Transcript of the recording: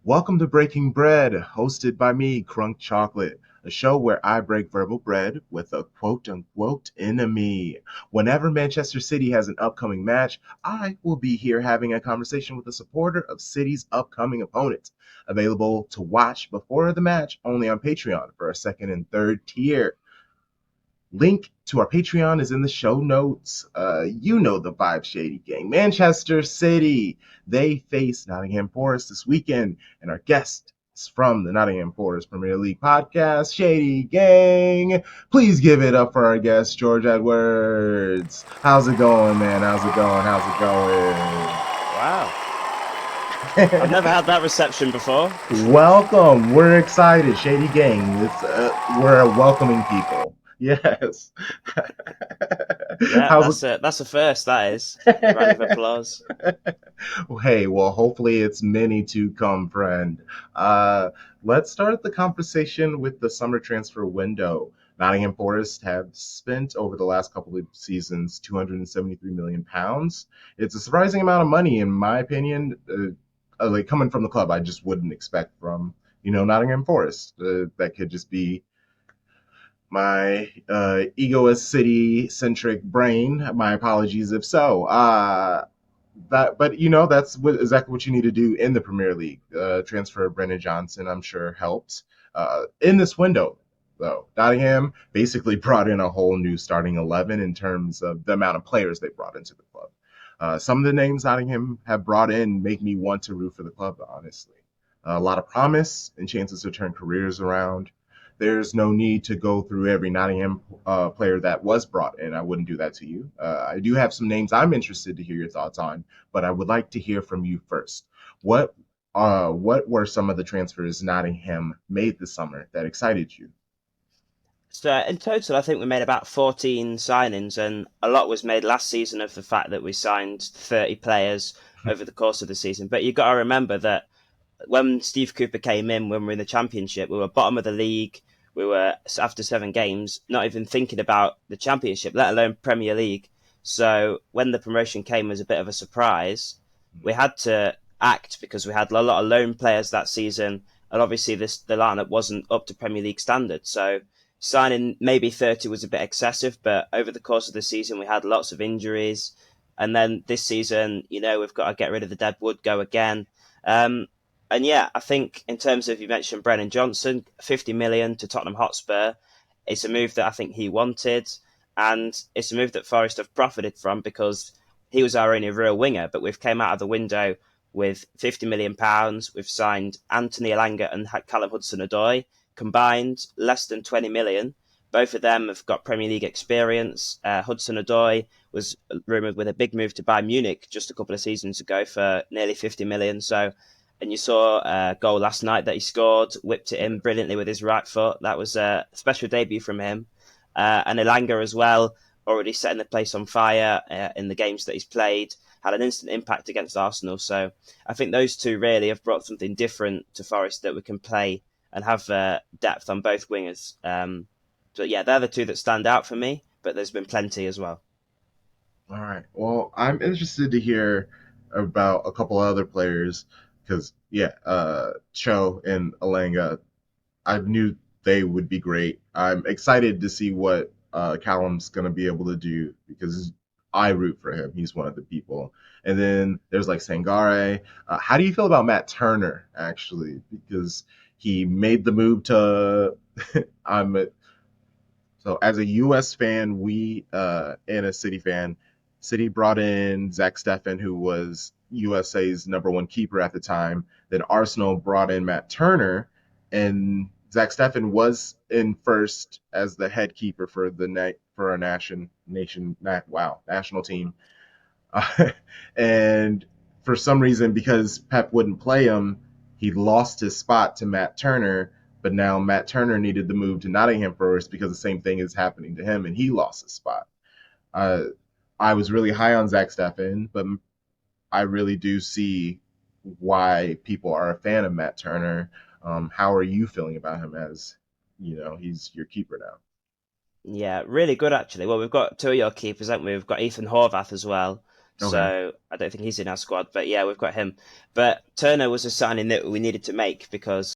Welcome to Breaking Bread, hosted by me, CrunkChocolate, a show where I break verbal bread with a quote unquote enemy. Whenever Manchester City has an upcoming match, I will be here having a conversation with a supporter of City's upcoming opponent. Available to watch before the match only on Patreon for our second and third tier. Link to our Patreon is in the show notes. You know the vibe, Shady Gang. Manchester City, they face Nottingham Forest this weekend, and our guest is from the Nottingham Forest Premier League podcast, Shady Gang. Please give it up for our guest, George Edwards. How's it going, man? How's it going? How's Wow. I've it never going? had that reception before. Welcome. We're excited, Shady Gang. We're a welcoming people. Yes. Yeah, How's it? that's a first, that is. Round of applause. Hey, well, hopefully it's many to come, friend. Uh, let's start the conversation with the summer transfer window. Nottingham Forest have spent over the last couple of seasons £273 million. It's a surprising amount of money, in my opinion. Like coming from the club, I just wouldn't expect from Nottingham Forest. That could just be my egoist city centric brain. My apologies if so. But that's exactly what you need to do in the Premier League. Transfer of Brennan Johnson, I'm sure, helped. In this window, though, Nottingham basically brought in a whole new starting 11 in terms of the amount of players they brought into the club. Some of the names Nottingham have brought in make me want to root for the club, honestly. A lot of promise and chances to turn careers around. There's no need to go through every Nottingham player that was brought in. I wouldn't do that to you. I do have some names I'm interested to hear your thoughts on, but I would like to hear from you first. What were some of the transfers Nottingham made this summer that excited you? So in total, I think we made about 14 signings, and a lot was made last season of the fact that we signed 30 players over the course of the season. But you've got to remember that when Steve Cooper came in, when we were in the Championship, we were bottom of the league. We were, after 7 games, not even thinking about the Championship, let alone Premier League. So when the promotion came as a bit of a surprise, we had to act because we had a lot of loan players that season, and obviously the lineup wasn't up to Premier League standard. So signing maybe 30 was a bit excessive, but over the course of the season, we had lots of injuries. And then this season, we've got to get rid of the dead wood, go again. Um, and yeah, I think in terms of, you mentioned Brennan Johnson, 50 million to Tottenham Hotspur. It's a move that I think he wanted, and it's a move that Forest have profited from because he was our only real winger. But we've came out of the window with £50 million. We've signed Anthony Elanga and Callum Hudson-Odoi, combined less than 20 million. Both of them have got Premier League experience. Hudson-Odoi was rumoured with a big move to Bayern Munich just a couple of seasons ago for nearly 50 million. So, and you saw a goal last night that he scored, whipped it in brilliantly with his right foot. That was a special debut from him. And Elanga as well, already setting the place on fire in the games that he's played, had an instant impact against Arsenal. So I think those two really have brought something different to Forest that we can play and have depth on both wingers. So yeah, they're the two that stand out for me, but there's been plenty as well. All right. Well, I'm interested to hear about a couple other players because, yeah, Cho and Alanga, I knew they would be great. I'm excited to see what Callum's going to be able to do because I root for him. He's one of the people. And then there's like Sangare. How do you feel about Matt Turner, actually? Because he made the move to. I'm So as a U.S. fan, and a City fan, City brought in Zach Steffen, who was USA's number one keeper at the time. Then Arsenal brought in Matt Turner, and Zach Steffen was in first as the head keeper for for our national team. And for some reason, because Pep wouldn't play him, he lost his spot to Matt Turner. But now Matt Turner needed to move to Nottingham Forest because the same thing is happening to him, and he lost his spot. Uh, I was really high on Zach Steffen, but I really do see why people are a fan of Matt Turner. How are you feeling about him as, he's your keeper now? Yeah, really good actually. Well, we've got two of your keepers, haven't we? We've got Ethan Horvath as well. Okay. So I don't think he's in our squad. But yeah, we've got him. But Turner was a signing that we needed to make because